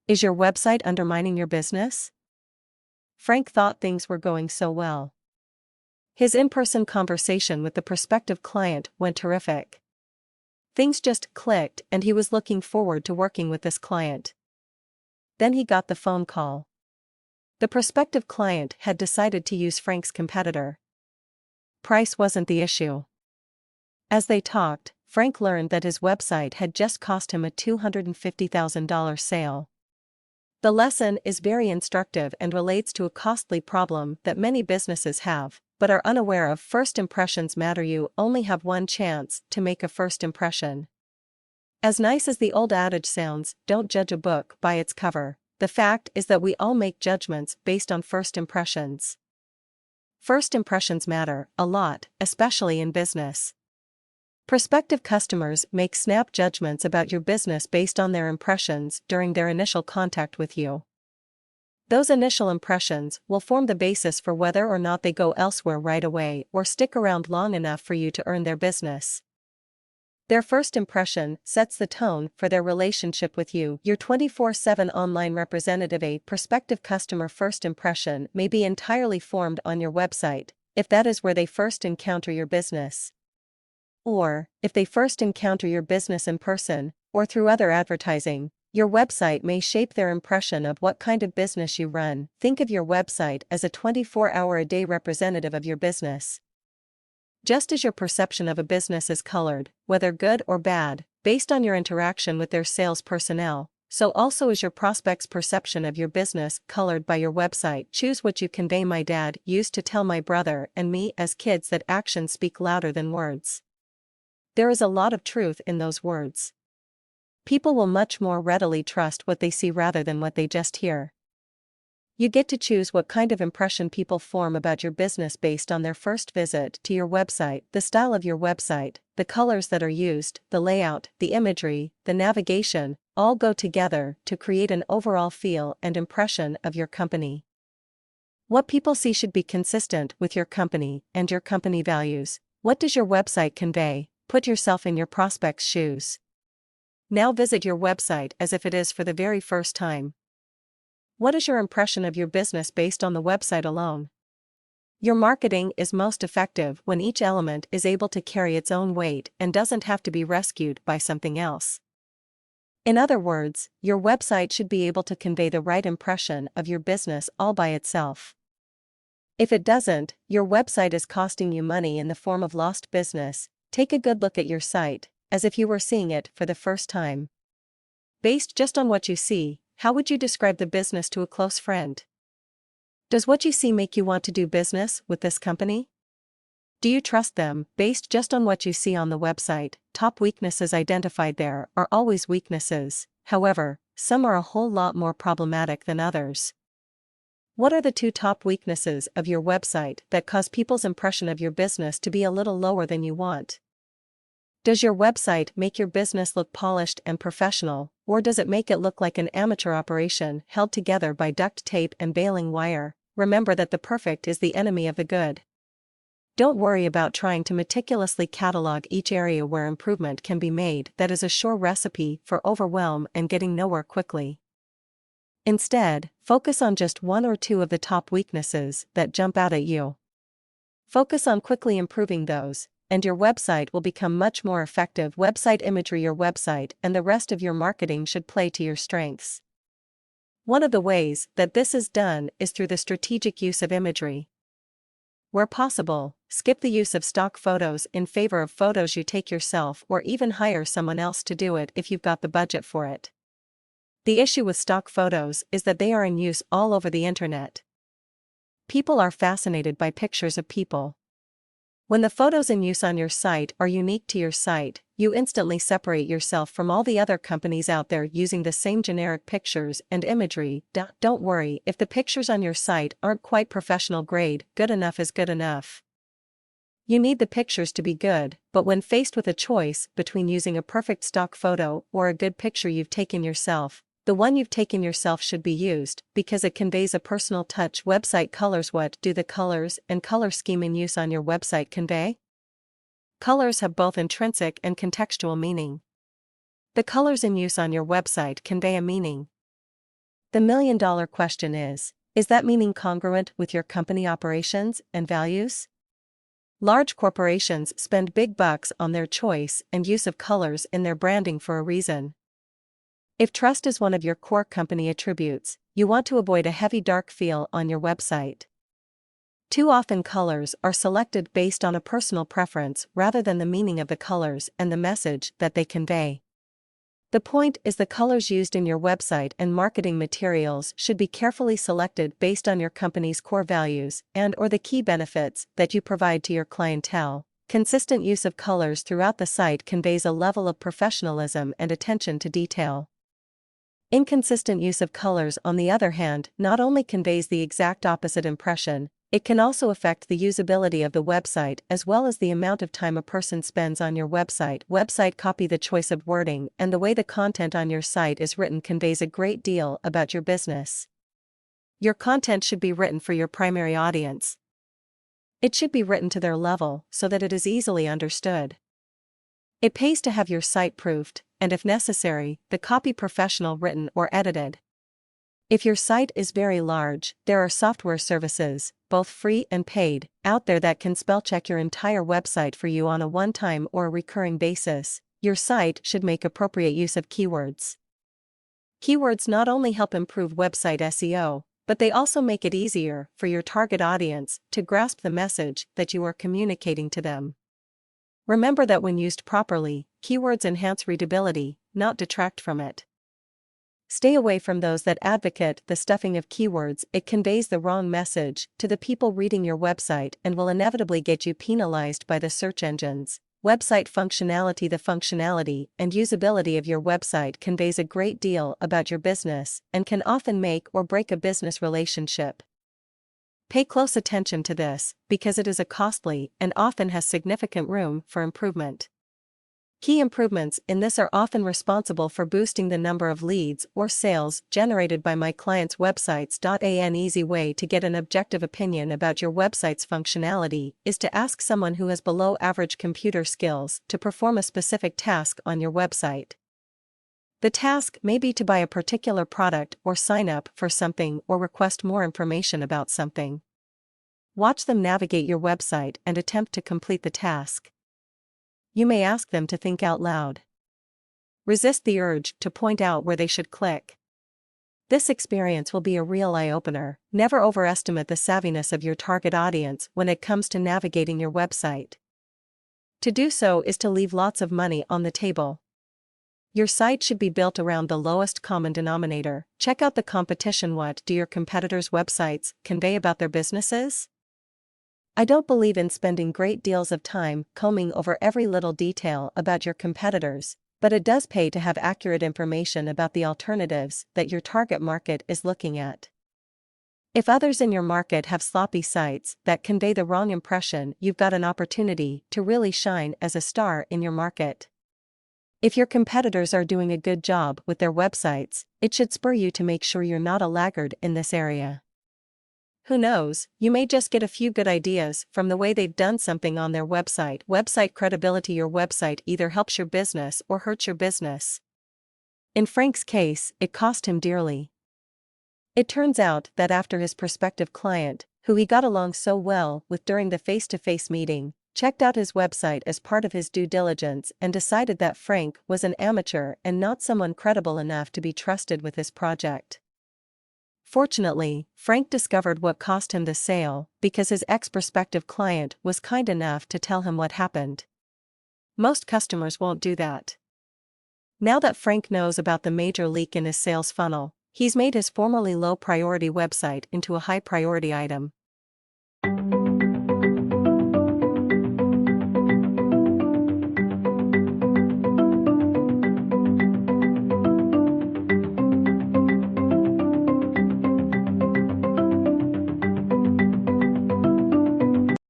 Is your website undermining your business? Frank thought things were going so well. His in-person conversation with the prospective client went terrific. Things just clicked and he was looking forward to working with this client. Then he got the phone call. The prospective client had decided to use Frank's competitor. Price wasn't the issue. As they talked, Frank learned that his website had just cost him a $250,000 sale. The lesson is very instructive and relates to a costly problem that many businesses have, but are unaware of. First impressions matter. You only have one chance to make a first impression. As nice as the old adage sounds, don't judge a book by its cover, the fact is that we all make judgments based on first impressions. First impressions matter a lot, especially in business. Prospective customers make snap judgments about your business based on their impressions during their initial contact with you. Those initial impressions will form the basis for whether or not they go elsewhere right away or stick around long enough for you to earn their business. Their first impression sets the tone for their relationship with you, your 24/7 online representative. A prospective customer first impression may be entirely formed on your website, if that is where they first encounter your business. Or, if they first encounter your business in person, or through other advertising, your website may shape their impression of what kind of business you run. Think of your website as a 24-hour-a-day representative of your business. Just as your perception of a business is colored, whether good or bad, based on your interaction with their sales personnel, so also is your prospect's perception of your business colored by your website. Choose what you convey. My dad used to tell my brother and me as kids that actions speak louder than words. There is a lot of truth in those words. People will much more readily trust what they see rather than what they just hear. You get to choose what kind of impression people form about your business based on their first visit to your website, the style of your website, the colors that are used, the layout, the imagery, the navigation, all go together to create an overall feel and impression of your company. What people see should be consistent with your company and your company values. What does your website convey? Put yourself in your prospect's shoes. Now visit your website as if it is for the very first time. What is your impression of your business based on the website alone? Your marketing is most effective when each element is able to carry its own weight and doesn't have to be rescued by something else. In other words, your website should be able to convey the right impression of your business all by itself. If it doesn't, your website is costing you money in the form of lost business. Take a good look at your site, as if you were seeing it for the first time. Based just on what you see, how would you describe the business to a close friend? Does what you see make you want to do business with this company? Do you trust them? Based just on what you see on the website, top weaknesses identified there are always weaknesses, however, some are a whole lot more problematic than others. What are the two top weaknesses of your website that cause people's impression of your business to be a little lower than you want? Does your website make your business look polished and professional, or does it make it look like an amateur operation held together by duct tape and baling wire? Remember that the perfect is the enemy of the good. Don't worry about trying to meticulously catalog each area where improvement can be made. That is a sure recipe for overwhelm and getting nowhere quickly. Instead, focus on just one or two of the top weaknesses that jump out at you. Focus on quickly improving those, and your website will become much more effective. Website imagery. Your website and the rest of your marketing should play to your strengths. One of the ways that this is done is through the strategic use of imagery. Where possible, skip the use of stock photos in favor of photos you take yourself, or even hire someone else to do it if you've got the budget for it. The issue with stock photos is that they are in use all over the internet. People are fascinated by pictures of people. When the photos in use on your site are unique to your site, you instantly separate yourself from all the other companies out there using the same generic pictures and imagery. Don't worry if the pictures on your site aren't quite professional grade. Good enough is good enough. You need the pictures to be good, but when faced with a choice between using a perfect stock photo or a good picture you've taken yourself, the one you've taken yourself should be used, because it conveys a personal touch. Website colors. What do the colors and color scheme in use on your website convey? Colors have both intrinsic and contextual meaning. The colors in use on your website convey a meaning. The million-dollar question is that meaning congruent with your company operations and values? Large corporations spend big bucks on their choice and use of colors in their branding for a reason. If trust is one of your core company attributes, you want to avoid a heavy dark feel on your website. Too often colors are selected based on a personal preference rather than the meaning of the colors and the message that they convey. The point is the colors used in your website and marketing materials should be carefully selected based on your company's core values and/or the key benefits that you provide to your clientele. Consistent use of colors throughout the site conveys a level of professionalism and attention to detail. Inconsistent use of colors, on the other hand, not only conveys the exact opposite impression, it can also affect the usability of the website as well as the amount of time a person spends on your website. Website copy. The choice of wording and the way the content on your site is written conveys a great deal about your business. Your content should be written for your primary audience. It should be written to their level so that it is easily understood. It pays to have your site proofed, and if necessary, the copy professional written or edited. If your site is very large, there are software services, both free and paid, out there that can spell check your entire website for you on a one-time or a recurring basis. Your site should make appropriate use of keywords. Keywords not only help improve website SEO, but they also make it easier for your target audience to grasp the message that you are communicating to them. Remember that when used properly, keywords enhance readability, not detract from it. Stay away from those that advocate the stuffing of keywords. It conveys the wrong message to the people reading your website and will inevitably get you penalized by the search engines. Website functionality. The functionality and usability of your website conveys a great deal about your business and can often make or break a business relationship. Pay close attention to this, because it is a costly and often has significant room for improvement. Key improvements in this are often responsible for boosting the number of leads or sales generated by my clients' websites. An easy way to get an objective opinion about your website's functionality is to ask someone who has below average computer skills to perform a specific task on your website. The task may be to buy a particular product or sign up for something or request more information about something. Watch them navigate your website and attempt to complete the task. You may ask them to think out loud. Resist the urge to point out where they should click. This experience will be a real eye-opener. Never overestimate the savviness of your target audience when it comes to navigating your website. To do so is to leave lots of money on the table. Your site should be built around the lowest common denominator. Check out the competition. What do your competitors' websites convey about their businesses? I don't believe in spending great deals of time combing over every little detail about your competitors, but it does pay to have accurate information about the alternatives that your target market is looking at. If others in your market have sloppy sites that convey the wrong impression, you've got an opportunity to really shine as a star in your market. If your competitors are doing a good job with their websites, it should spur you to make sure you're not a laggard in this area. Who knows, you may just get a few good ideas from the way they've done something on their website. Website credibility. Your website either helps your business or hurts your business. In Frank's case, it cost him dearly. It turns out that after his prospective client, who he got along so well with during the face-to-face meeting, checked out his website as part of his due diligence and decided that Frank was an amateur and not someone credible enough to be trusted with his project. Fortunately, Frank discovered what cost him the sale because his ex-prospective client was kind enough to tell him what happened. Most customers won't do that. Now that Frank knows about the major leak in his sales funnel, he's made his formerly low-priority website into a high-priority item.